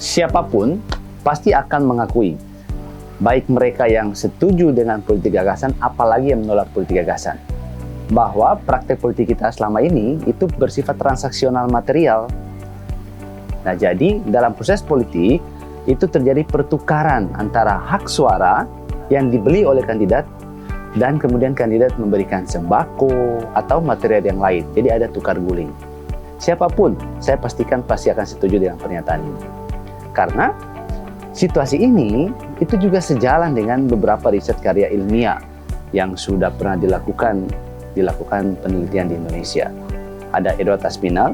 siapapun pasti akan mengakui, baik mereka yang setuju dengan politik gagasan, apalagi yang menolak politik gagasan, bahwa praktek politik kita selama ini itu bersifat transaksional material. Nah, jadi dalam proses politik itu terjadi pertukaran antara hak suara yang dibeli oleh kandidat dan kemudian kandidat memberikan sembako atau material yang lain. Jadi ada tukar guling. Siapapun, saya pastikan pasti akan setuju dengan pernyataan ini. Karena situasi ini itu juga sejalan dengan beberapa riset karya ilmiah yang sudah pernah dilakukan penelitian di Indonesia. Ada Edward Aspinall,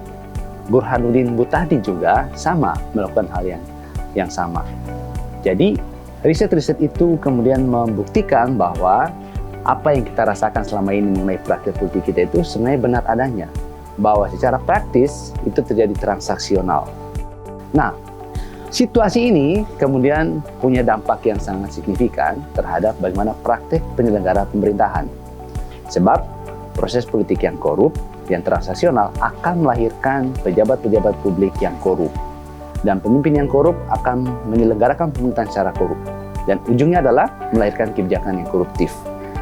Burhanuddin Buhtadi juga sama melakukan hal yang sama. Jadi riset-riset itu kemudian membuktikan bahwa apa yang kita rasakan selama ini mengenai praktik politik kita itu sebenarnya benar adanya, bahwa secara praktis itu terjadi transaksional. Nah, situasi ini kemudian punya dampak yang sangat signifikan terhadap bagaimana praktik penyelenggara pemerintahan. Sebab proses politik yang korup, yang transaksional akan melahirkan pejabat-pejabat publik yang korup. Dan pemimpin yang korup akan menyelenggarakan pemerintahan secara korup. Dan ujungnya adalah melahirkan kebijakan yang koruptif.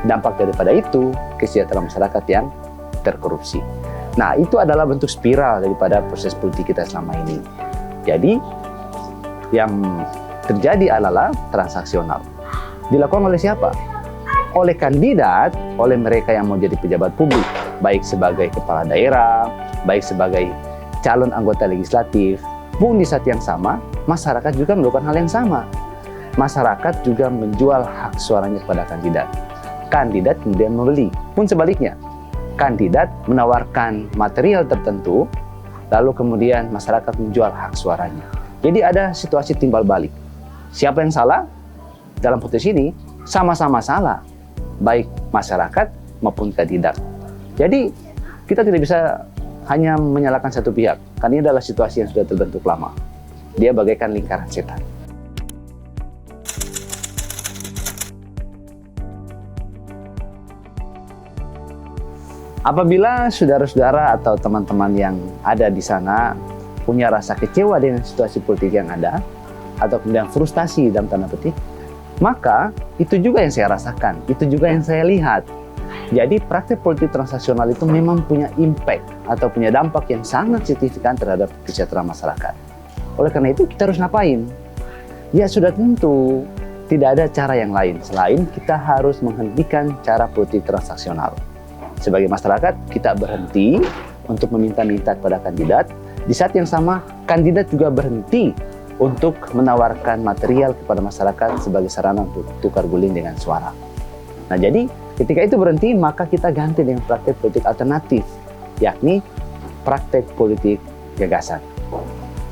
Dampak daripada itu, kesejahteraan masyarakat yang terkorupsi. Nah, itu adalah bentuk spiral daripada proses politik kita selama ini. Jadi, yang terjadi adalah transaksional. Dilakukan oleh siapa? Oleh kandidat, oleh mereka yang mau jadi pejabat publik, baik sebagai kepala daerah, baik sebagai calon anggota legislatif, pun di saat yang sama, masyarakat juga melakukan hal yang sama. Masyarakat juga menjual hak suaranya kepada kandidat. Kandidat kemudian membeli, pun sebaliknya. Kandidat menawarkan material tertentu, lalu kemudian masyarakat menjual hak suaranya. Jadi ada situasi timbal balik. Siapa yang salah? Dalam posisi ini, sama-sama salah. Baik masyarakat maupun kandidat. Jadi kita tidak bisa hanya menyalahkan satu pihak, karena ini adalah situasi yang sudah terbentuk lama. Dia bagaikan lingkaran setan. Apabila saudara-saudara atau teman-teman yang ada di sana punya rasa kecewa dengan situasi politik yang ada, atau kemudian frustasi dalam tanda petik, maka itu juga yang saya rasakan, itu juga yang saya lihat. Jadi praktik politik transaksional itu memang punya impact atau punya dampak yang sangat signifikan terhadap kesejahteraan masyarakat. Oleh karena itu kita harus ngapain? Ya sudah tentu tidak ada cara yang lain selain kita harus menghentikan cara politik transaksional. Sebagai masyarakat kita berhenti untuk meminta-minta kepada kandidat. Di saat yang sama kandidat juga berhenti untuk menawarkan material kepada masyarakat sebagai sarana untuk tukar guling dengan suara. Nah, jadi ketika itu berhenti, maka kita ganti dengan praktek politik alternatif, yakni praktek politik gagasan.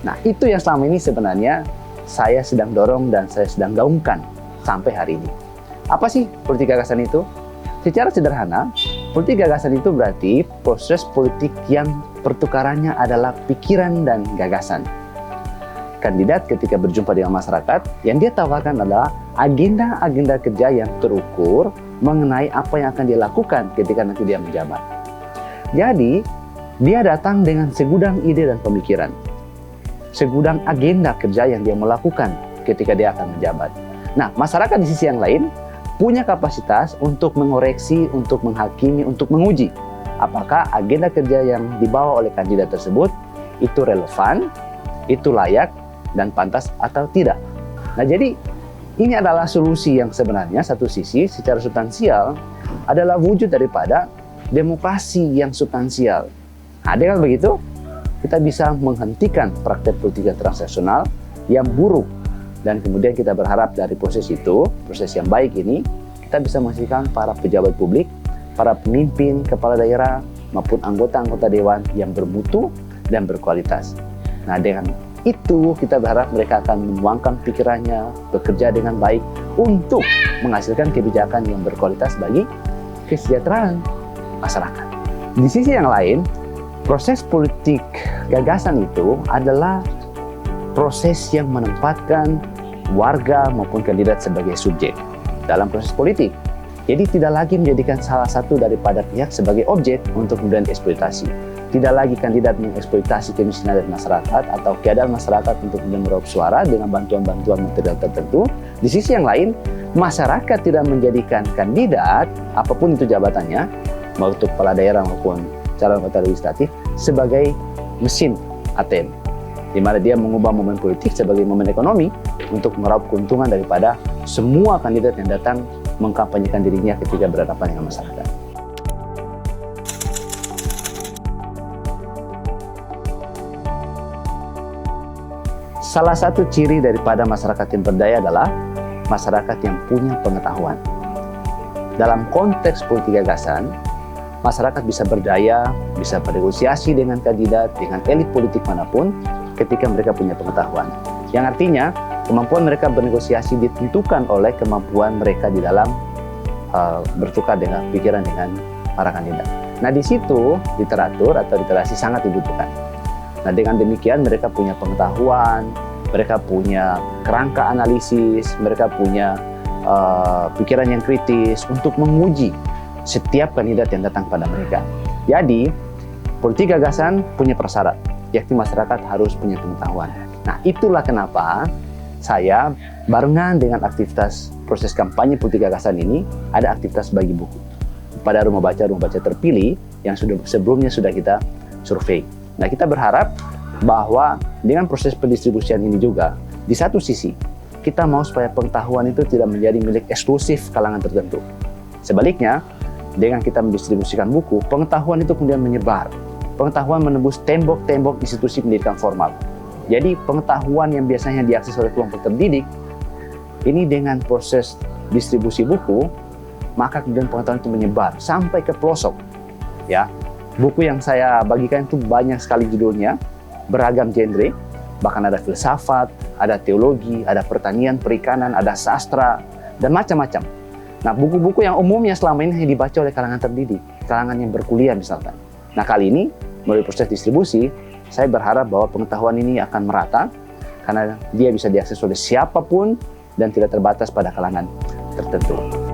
Nah, itu yang selama ini sebenarnya saya sedang dorong dan saya sedang gaungkan sampai hari ini. Apa sih politik gagasan itu? Secara sederhana, politik gagasan itu berarti proses politik yang pertukarannya adalah pikiran dan gagasan. Kandidat ketika berjumpa dengan masyarakat, yang dia tawarkan adalah agenda-agenda kerja yang terukur mengenai apa yang akan dia lakukan ketika nanti dia menjabat. Jadi, dia datang dengan segudang ide dan pemikiran. Segudang agenda kerja yang dia melakukan ketika dia akan menjabat. Nah, masyarakat di sisi yang lain punya kapasitas untuk mengoreksi, untuk menghakimi, untuk menguji apakah agenda kerja yang dibawa oleh kandidat tersebut itu relevan, itu layak, dan pantas atau tidak. Nah, jadi ini adalah solusi yang sebenarnya satu sisi secara substansial adalah wujud daripada demokrasi yang substansial. Nah, dengan begitu kita bisa menghentikan praktek politik transaksional yang buruk. Dan kemudian kita berharap dari proses itu, proses yang baik ini, kita bisa menghasilkan para pejabat publik, para pemimpin, kepala daerah, maupun anggota-anggota dewan yang bermutu dan berkualitas. Nah, dengan itu kita berharap mereka akan menuangkan pikirannya, bekerja dengan baik untuk menghasilkan kebijakan yang berkualitas bagi kesejahteraan masyarakat. Di sisi yang lain, proses politik gagasan itu adalah proses yang menempatkan warga maupun kandidat sebagai subjek dalam proses politik. Jadi tidak lagi menjadikan salah satu daripada pihak sebagai objek untuk kemudian dieksploitasi. Tidak lagi kandidat mengeksploitasi kemiskinan dari masyarakat atau keadaan masyarakat untuk kemudian meraup suara dengan bantuan-bantuan material tertentu. Di sisi yang lain, masyarakat tidak menjadikan kandidat, apapun itu jabatannya, mau itu kepala daerah maupun calon anggota legislatif, sebagai mesin ATM, di mana dia mengubah momen politik sebagai momen ekonomi untuk meraup keuntungan daripada semua kandidat yang datang mengkampanyekan dirinya ketika berhadapan dengan masyarakat. Salah satu ciri daripada masyarakat yang berdaya adalah masyarakat yang punya pengetahuan. Dalam konteks politik gagasan, masyarakat bisa berdaya, bisa bernegosiasi dengan kandidat, dengan elit politik manapun ketika mereka punya pengetahuan. Yang artinya, kemampuan mereka bernegosiasi ditentukan oleh kemampuan mereka di dalam bertukar dengan pikiran dengan para kandidat. Nah, di situ literatur atau literasi sangat dibutuhkan. Nah, dengan demikian mereka punya pengetahuan, mereka punya kerangka analisis, mereka punya pikiran yang kritis untuk menguji setiap kandidat yang datang pada mereka. Jadi, politik gagasan punya prasyarat, yakni masyarakat harus punya pengetahuan. Nah, itulah kenapa saya barengan dengan aktivitas proses kampanye politik gagasan ini, ada aktivitas bagi buku pada rumah baca terpilih yang sebelumnya sudah kita survei. Nah, kita berharap bahwa dengan proses pendistribusian ini juga, di satu sisi, kita mau supaya pengetahuan itu tidak menjadi milik eksklusif kalangan tertentu. Sebaliknya, dengan kita mendistribusikan buku, pengetahuan itu kemudian menyebar. Pengetahuan menembus tembok-tembok institusi pendidikan formal. Jadi, pengetahuan yang biasanya diakses oleh kelompok terdidik, ini dengan proses distribusi buku, maka kemudian pengetahuan itu menyebar sampai ke pelosok. Ya, buku yang saya bagikan itu banyak sekali judulnya, beragam genre, bahkan ada filsafat, ada teologi, ada pertanian, perikanan, ada sastra, dan macam-macam. Nah, buku-buku yang umumnya selama ini dibaca oleh kalangan terdidik, kalangan yang berkuliah misalkan. Nah, kali ini, melalui proses distribusi, saya berharap bahwa pengetahuan ini akan merata, karena dia bisa diakses oleh siapapun dan tidak terbatas pada kalangan tertentu.